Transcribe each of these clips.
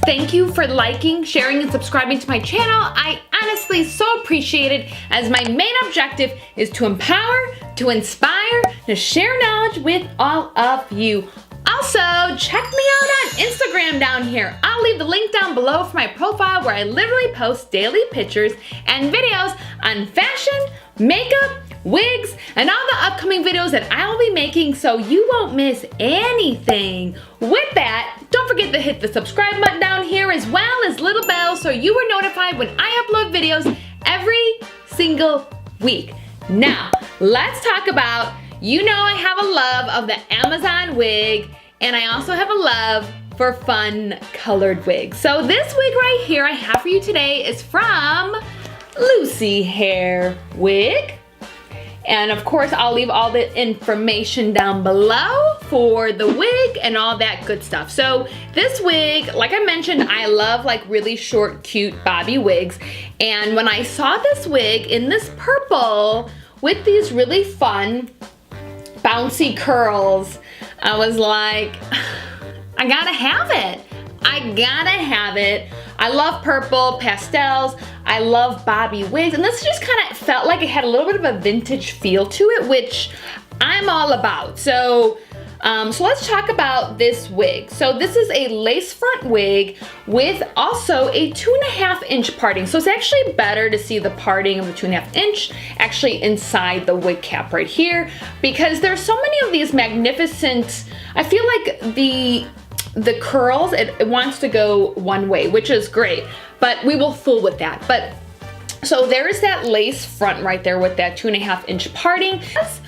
Thank you for liking, sharing, and subscribing to my channel. I honestly so appreciate it, as my main objective is to empower, to inspire, to share knowledge with all of you. Also, check me out on Instagram down here. I'll leave the link down below for my profile, where I literally post daily pictures and videos on fashion, makeup, wigs, and all the upcoming videos that I will be making, so you won't miss anything. With that, don't forget to hit the subscribe button down here, as well as little bell, so you are notified when I upload videos every single week. Now, let's talk about, you know, I have a love of the Amazon wig, and I also have a love for fun colored wigs. So this wig right here I have for you today is from LucyHairWig. And of course, I'll leave all the information down below for the wig and all that good stuff. So this wig, like I mentioned, I love like really short, cute bobby wigs. And when I saw this wig in this purple with these really fun, bouncy curls, I was like, I gotta have it. I gotta have it. I love purple, pastels, I love bobby wigs, and this just kind of felt like it had a little bit of a vintage feel to it, which I'm all about. So let's talk about this wig. So this is a lace front wig with also a 2.5 inch parting. So it's actually better to see the parting of the 2.5 inch actually inside the wig cap right here, because there's so many of these magnificent, I feel like the curls, it wants to go one way, which is great, but we will fool with that. But so there's that lace front right there with that 2.5 inch parting. That's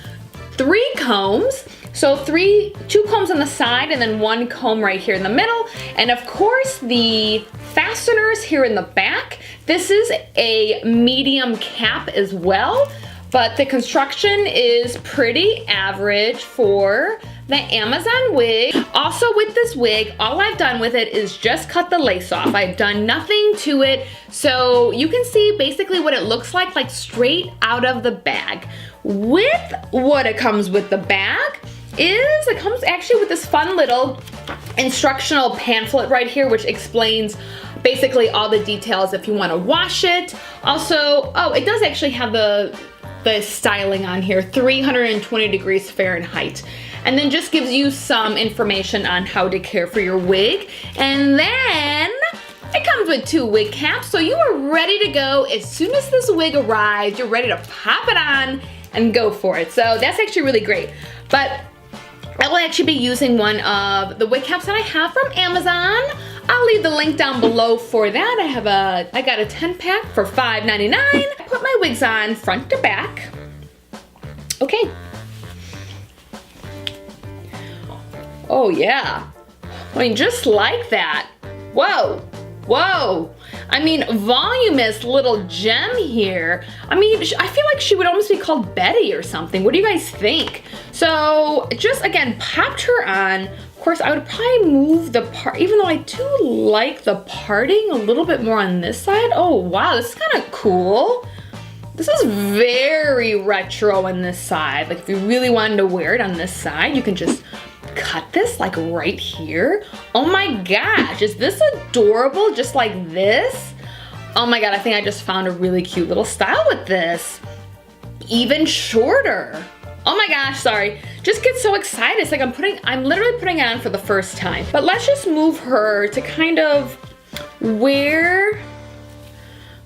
3 combs. So 2 combs on the side and then 1 comb right here in the middle. And of course the fasteners here in the back. This is a medium cap as well, but the construction is pretty average for the Amazon wig. Also with this wig, all I've done with it is just cut the lace off. I've done nothing to it. So you can see basically what it looks like straight out of the bag. With what it comes with the bag is, it comes actually with this fun little instructional pamphlet right here, which explains basically all the details if you want to wash it. Also, oh, it does actually have the styling on here, 320 degrees Fahrenheit. And then just gives you some information on how to care for your wig. And then it comes with 2 wig caps, so you are ready to go. As soon as this wig arrives, you're ready to pop it on and go for it. So that's actually really great. But I will actually be using one of the wig caps that I have from Amazon. I'll leave the link down below for that. I got a 10-pack for $5.99. I put my wigs on front to back. Okay. Oh yeah. I mean, just like that. Whoa. Whoa. I mean, voluminous little gem here. I mean, I feel like she would almost be called Betty or something. What do you guys think? So just again, popped her on. Of course, I would probably move the part, even though I do like the parting a little bit more on this side. Oh wow, this is kind of cool. This is very retro on this side. Like if you really wanted to wear it on this side, you can just cut this like right here. Oh my gosh, is this adorable just like this? Oh my god, I think I just found a really cute little style with this. Even shorter. Oh my gosh, sorry. Just get so excited. It's like I'm literally putting it on for the first time. But let's just move her to kind of where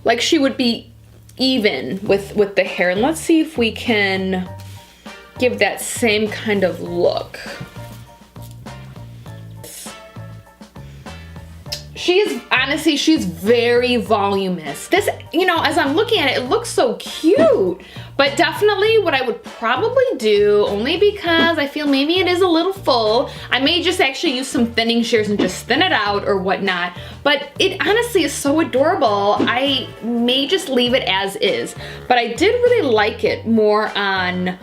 like she would be even with the hair. And let's see if we can give that same kind of look. Honestly, she's very voluminous. This, you know, as I'm looking at it, it looks so cute. But definitely what I would probably do, only because I feel maybe it is a little full, I may just actually use some thinning shears and just thin it out or whatnot. But it honestly is so adorable, I may just leave it as is. But I did really like it more on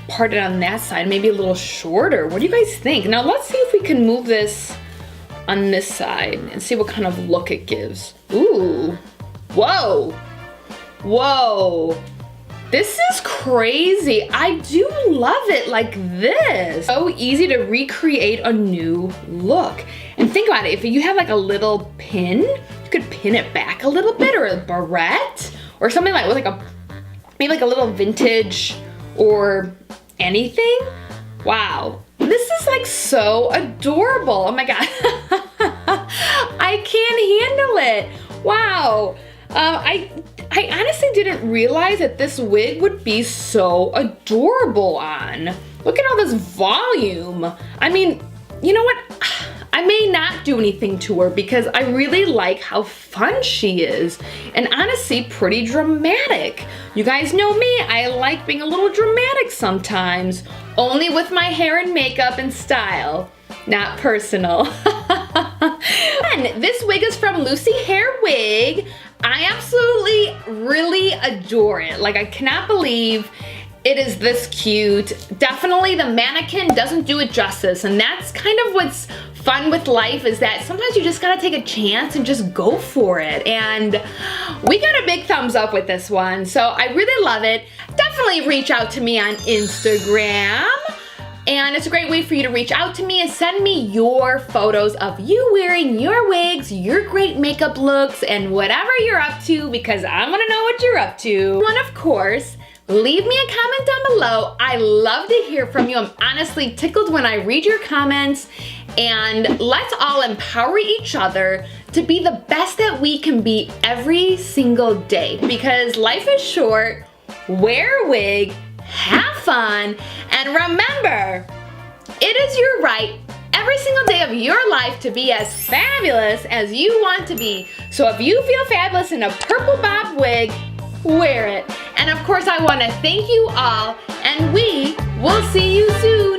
parted on that side, maybe a little shorter. What do you guys think? Now let's see if we can move this on this side and see what kind of look it gives. Ooh, whoa, whoa. This is crazy. I do love it like this. So easy to recreate a new look. And think about it, if you have like a little pin. You could pin it back a little bit, or a barrette, or something like with like a, maybe like a little vintage or anything. Wow, this is like so adorable. Oh my God, I can't handle it. Wow, I honestly didn't realize that this wig would be so adorable on. Look at all this volume. I mean, you know what? I may not do anything to her because I really like how fun she is, and honestly pretty dramatic. You guys know me, I like being a little dramatic sometimes, only with my hair and makeup and style, not personal. And this wig is from LucyHairWig. I absolutely really adore it. Like, I cannot believe it is this cute. Definitely the mannequin doesn't do it justice, and that's kind of what's fun with life, is that sometimes you just gotta take a chance and just go for it. And we got a big thumbs up with this one, so I really love it. Definitely reach out to me on Instagram. And it's a great way for you to reach out to me and send me your photos of you wearing your wigs, your great makeup looks, and whatever you're up to, because I wanna know what you're up to. And of course, leave me a comment down below. I love to hear from you. I'm honestly tickled when I read your comments. And let's all empower each other to be the best that we can be every single day. Because life is short, wear a wig, have fun, and remember, it is your right every single day of your life to be as fabulous as you want to be. So if you feel fabulous in a purple bob wig, wear it. And of course, I want to thank you all, and we will see you soon.